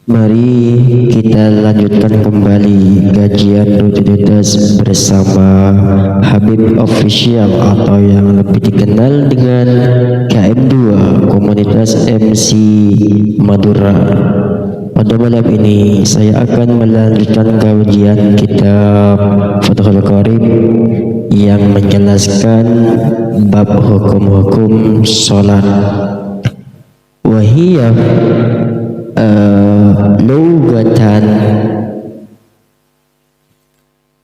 Mari kita lanjutkan kembali kajian rutinitas bersama Habib Official atau yang lebih dikenal dengan KM2 Komunitas MC Madura. Pada malam ini saya akan melanjutkan kajian kitab Fathul Qorib yang menjelaskan bab hukum-hukum sholat. Wahiyah lugatan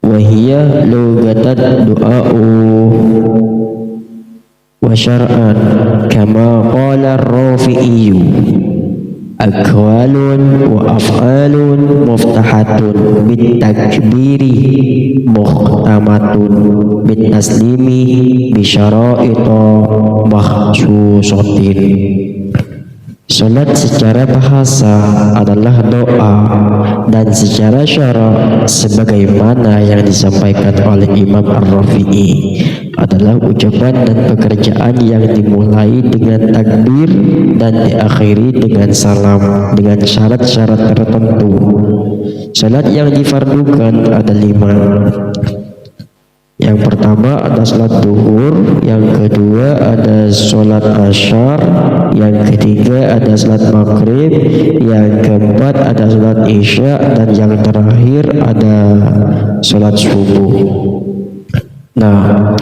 wahiyah lugatan du'a'u wa syar'an kama qala ar-Rafi'i aqwalun wa af'alun muftahatun bit takbiri muhtamatun bit taslimi bi syara'ita makhsusatin. Salat secara bahasa adalah doa dan secara syarak sebagaimana yang disampaikan oleh Imam Ar-Rafi'i adalah ucapan dan pekerjaan yang dimulai dengan takbir dan diakhiri dengan salam dengan syarat-syarat tertentu. Salat yang difardukan ada 5. Yang pertama ada salat duhur, yang kedua ada salat asyar, yang ketiga ada salat maghrib, yang keempat ada salat isya, dan yang terakhir ada salat subuh. Nah,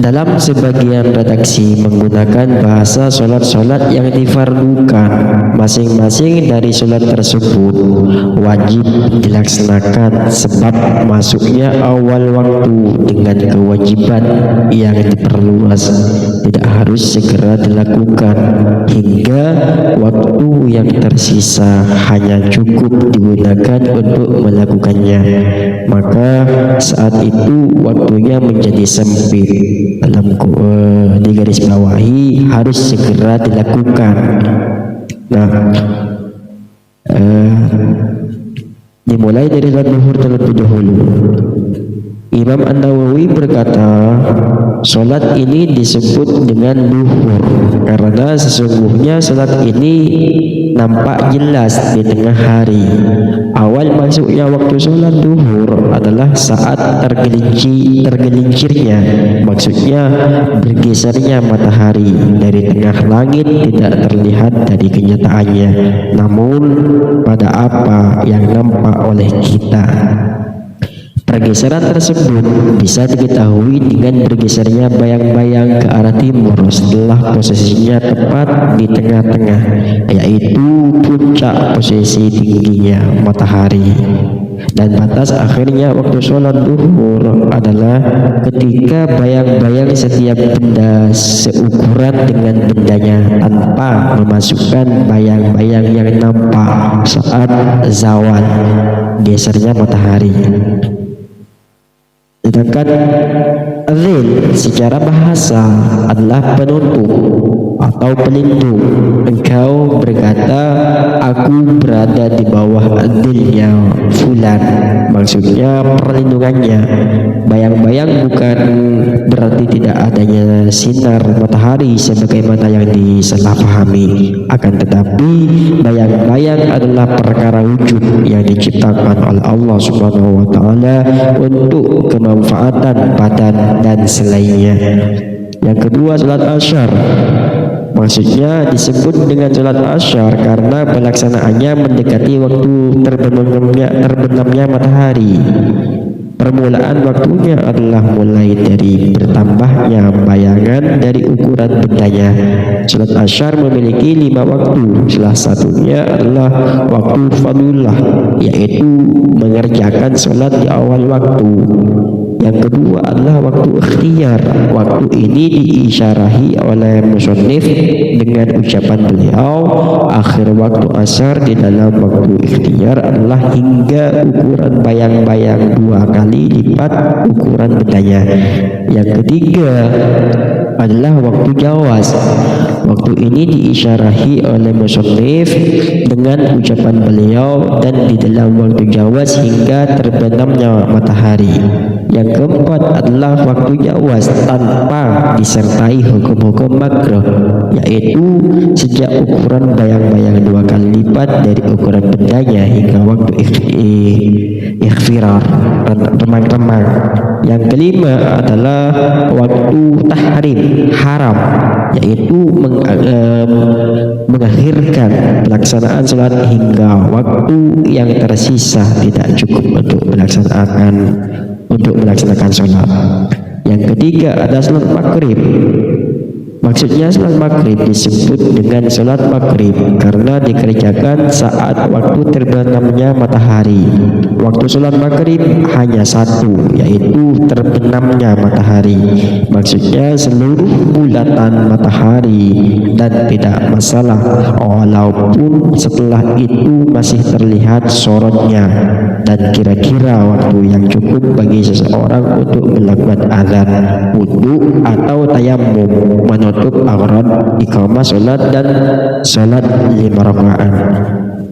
dalam sebagian redaksi menggunakan bahasa sholat-sholat yang difardukan. Masing-masing dari sholat tersebut wajib dilaksanakan sebab masuknya awal waktu dengan kewajiban yang diperluas, tidak harus segera dilakukan hingga waktu yang tersisa hanya cukup digunakan untuk melakukannya, maka saat itu waktunya menjadi sempit. Dalam digaris bawahi harus segera dilakukan. Nah, dimulai dari salat zuhur terlebih dahulu. Imam An-Nawawi berkata, salat ini disebut dengan duhur karena sesungguhnya salat ini nampak jelas di tengah hari. Awal masuknya waktu salat duhur adalah saat tergelincirnya, maksudnya bergesernya matahari dari tengah langit tidak terlihat dari kenyataannya, namun pada apa yang nampak oleh kita. Pergeseran tersebut bisa diketahui dengan bergesernya bayang-bayang ke arah timur setelah posisinya tepat di tengah-tengah, yaitu puncak posisi tingginya matahari. Dan batas akhirnya waktu sholat duhur adalah ketika bayang-bayang setiap benda seukuran dengan bendanya tanpa memasukkan bayang-bayang yang nampak saat zawal gesernya matahari. Sedangkan adzil secara bahasa adalah penutup atau pelindung. Engkau berkata, aku berada di bawah adzilnya fulan, maksudnya perlindungannya. Bayang-bayang bukan berarti tidak adanya sinar matahari sebagaimana yang disalahpahami, akan tetapi bayang-bayang adalah perkara wujud yang diciptakan oleh Allah Subhanahu wa taala untuk kemanfaatan badan dan selainnya. Yang kedua, salat asyar. Maksudnya disebut dengan salat asyar karena pelaksanaannya mendekati waktu terbenamnya matahari. Permulaan waktunya adalah mulai dari bertambahnya bayangan dari ukuran bendanya. Salat asyar memiliki 5 waktu. Salah satunya adalah waktu fadhillah, yaitu mengerjakan salat di awal waktu. Yang kedua adalah waktu ikhtiyar. Waktu ini diisyarahi oleh musannif dengan ucapan beliau, akhir waktu asar di dalam waktu ikhtiyar adalah hingga ukuran bayang-bayang 2 kali lipat ukuran bendanya. Yang ketiga adalah waktu jawaz. Waktu ini diisyarahi oleh musannif dengan ucapan beliau, dan di dalam waktu jawaz hingga terbenamnya matahari. Yang keempat adalah waktu jawaz tanpa disertai hukum-hukum makruh, yaitu sejak ukuran bayang-bayang 2 kali lipat dari ukuran bendanya hingga waktu ikhfirar, remang-remang. Yang kelima adalah waktu tahrim, haram, yaitu mengakhirkan pelaksanaan sholat hingga waktu yang tersisa tidak cukup untuk melaksanakan sholat. Yang ketiga ada sholat maghrib. Maksudnya sholat maghrib disebut dengan sholat maghrib karena dikerjakan saat waktu terbenamnya matahari. Waktu sholat maghrib hanya satu, yaitu terbenamnya matahari. Maksudnya seluruh bulatan matahari, dan tidak masalah walaupun setelah itu masih terlihat sorotnya, dan kira-kira waktu yang cukup bagi seseorang untuk melakukan azan, wudu atau tayamum, menutup aurat, iqamah sholat dan sholat 5 rakaat.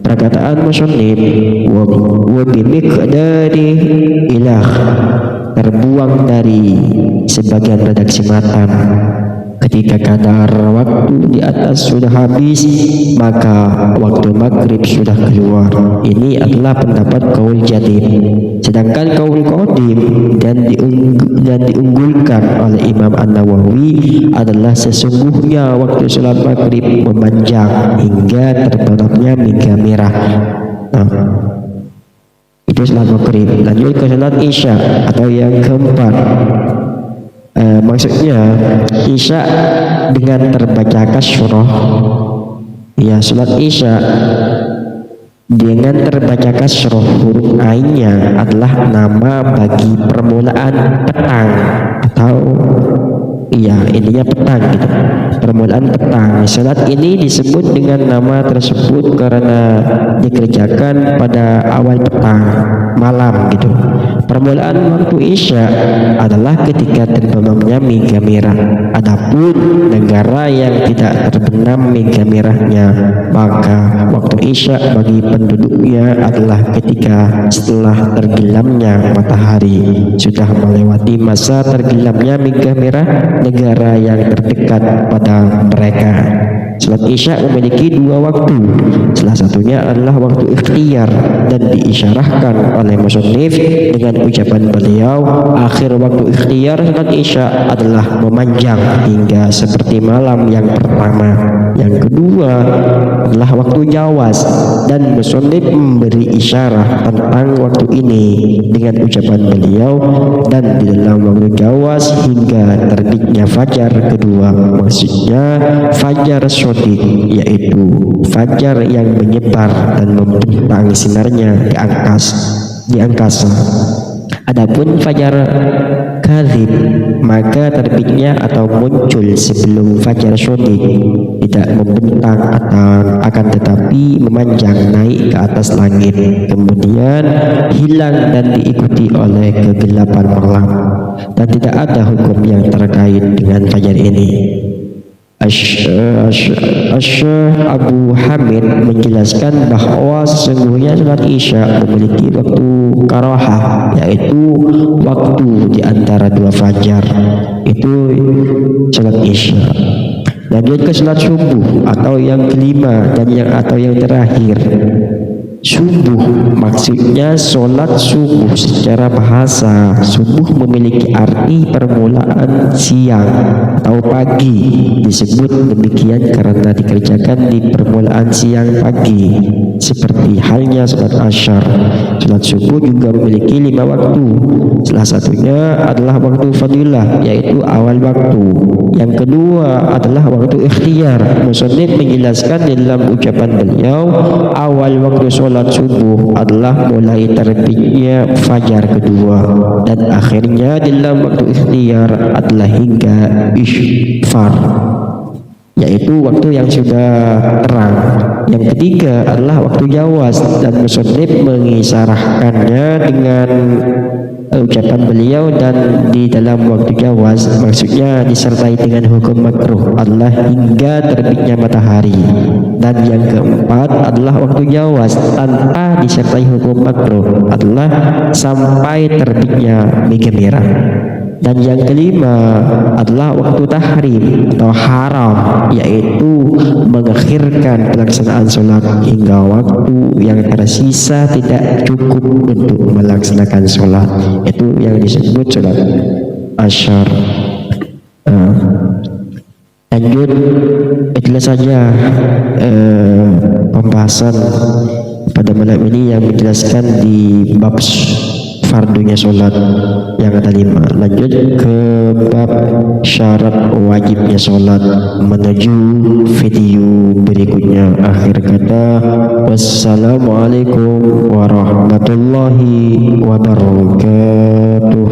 Perkataan musannif wa bimiqdari ilah, terbuang dari sebagian redaksi matan. Ketika kadar waktu di atas sudah habis, maka waktu maghrib sudah keluar. Ini adalah pendapat kaul jadid. Sedangkan kaul qadim dan diunggulkan oleh Imam An-Nawawi adalah sesungguhnya waktu sholat maghrib memanjang hingga terbenamnya mega merah. Itu sholat maghrib. Lanjut ke sholat isya atau yang keempat. Maksudnya isya dengan terbaca kasroh, ya, sholat isya dengan terbaca kasroh huruf ainnya adalah nama bagi permulaan petang, atau intinya petang gitu, permulaan petang. Salat ini disebut dengan nama tersebut karena dikerjakan pada awal petang, malam gitu. Permulaan waktu isya adalah ketika terbenamnya mega merah. Adapun negara yang tidak terbenam mega merahnya, maka waktu isya bagi penduduknya adalah ketika setelah tergelamnya matahari, sudah melewati masa tergelamnya mega merah negara yang terdekat pada mereka. Salat isya memiliki 2 waktu. Salah satunya adalah waktu ikhtiar dan diisyarahkan oleh musannif dengan ucapan beliau, akhir waktu ikhtiar salat isya adalah memanjang hingga seperti malam yang pertama. Yang kedua adalah waktu jawaz, dan musannif memberi isyarah tentang waktu ini dengan ucapan beliau, dan di dalam waktu jawaz hingga terbitnya fajar kedua. Maksudnya fajar sodik, yaitu fajar yang menyebar dan membentang sinarnya di angkasa. Adapun fajar kadzib, maka terbitnya atau muncul sebelum fajar sodik, tidak membentang akan tetapi memanjang naik ke atas langit, kemudian hilang dan diikuti oleh kegelapan malam, dan tidak ada hukum yang terkait dengan fajar ini. Syekh Abu Hamid menjelaskan bahwa sesungguhnya salat isya memiliki waktu karahah, yaitu waktu di antara 2 fajar. Itu salat isya. Lanjut ke salat subuh atau yang kelima dan yang terakhir. Subuh maksudnya sholat subuh. Secara bahasa, subuh memiliki arti permulaan siang atau pagi. Disebut demikian karena dikerjakan di permulaan siang pagi, seperti halnya sholat asyar. Sholat subuh juga memiliki 5 waktu. Salah satunya adalah waktu fadilah, yaitu awal waktu. Yang kedua adalah waktu ikhtiar. Musannif menjelaskan dalam ucapan beliau, awal waktu sholat subuh adalah mulai terbitnya fajar kedua, dan akhirnya dalam waktu ikhtiar adalah hingga isfar, yaitu waktu yang sudah terang. Yang ketiga adalah waktu jawaz, dan musannif mengisarahkannya dengan ucapan beliau, dan di dalam waktu jawaz maksudnya disertai dengan hukum makruh adalah hingga terbitnya matahari. Dan yang keempat adalah waktu jawaz tanpa disertai hukum makruh adalah sampai terbitnya mega merah. Dan yang kelima adalah waktu tahrim atau haram, yaitu mengakhirkan pelaksanaan sholat hingga waktu yang tersisa tidak cukup untuk melaksanakan sholat. Itu yang disebut sholat asyar. Lanjut, itulah saja pembahasan pada malam ini yang menjelaskan di bab fardunya sholat yang ada 5. Lanjut ke bab syarat wajibnya sholat menuju video berikutnya. Akhir kata, wassalamualaikum warahmatullahi wabarakatuh.